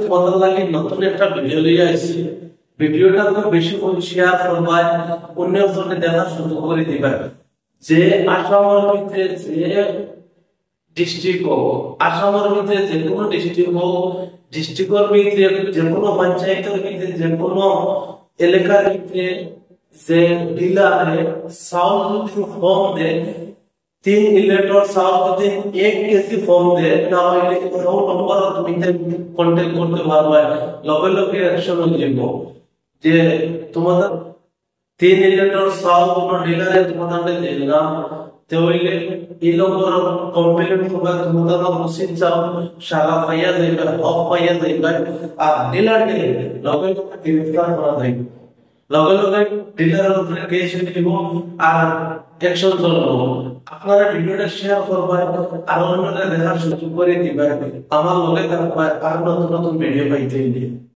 তোমাদের লাগে নতুন একটা ভিডিও লিয়ে আইছি। ভিডিওটা তো বেশি করে শেয়ার করবা, অন্যের জন্য দেখার সুযোগ করে দিবা। যে আসামের ভিতরে যে ডিস্ট্রিক্ট হোক, আসামের ভিতরে যে কোনো ডিস্ট্রিক্ট হোক, ডিস্ট্রিক্টের ভিতরে যে কোনো পঞ্চায়েতের ভিতরে যে কোনো এলাকার ভিতরে যে ডিলারে চাউল যদি ফর্ম দেয়, 3 লিটার চাউল যদি 1 কেজি ফর্ম দেয়, তাহলে ওই নম্বর তুমি কন্ট্যাক্ট করতে পারবে, লগে লগে অ্যাকশন নিব। যে তোমাদের 3 লিটার চাউল কোন ডিলারে তোমাদের দেয় না, তাহলে এই নম্বর কমপ্লেইন করবে, তোমাদের রসিদ চাও সারা পাইয়া যাইবে, অফ পাইয়া যাইবে। আর ডিলার লগে লগে গ্রেফতার করা যাইবে, লগে লগে ডিলারের উপরে কেস দিব আর অ্যাকশন চলবে। আপনারা ভিডিওটা শেয়ার করবেন আর অন্যদের দেখার সুযোগ করে দিবেন। আমার লগে থাকবে আর নতুন নতুন ভিডিও পাইতে।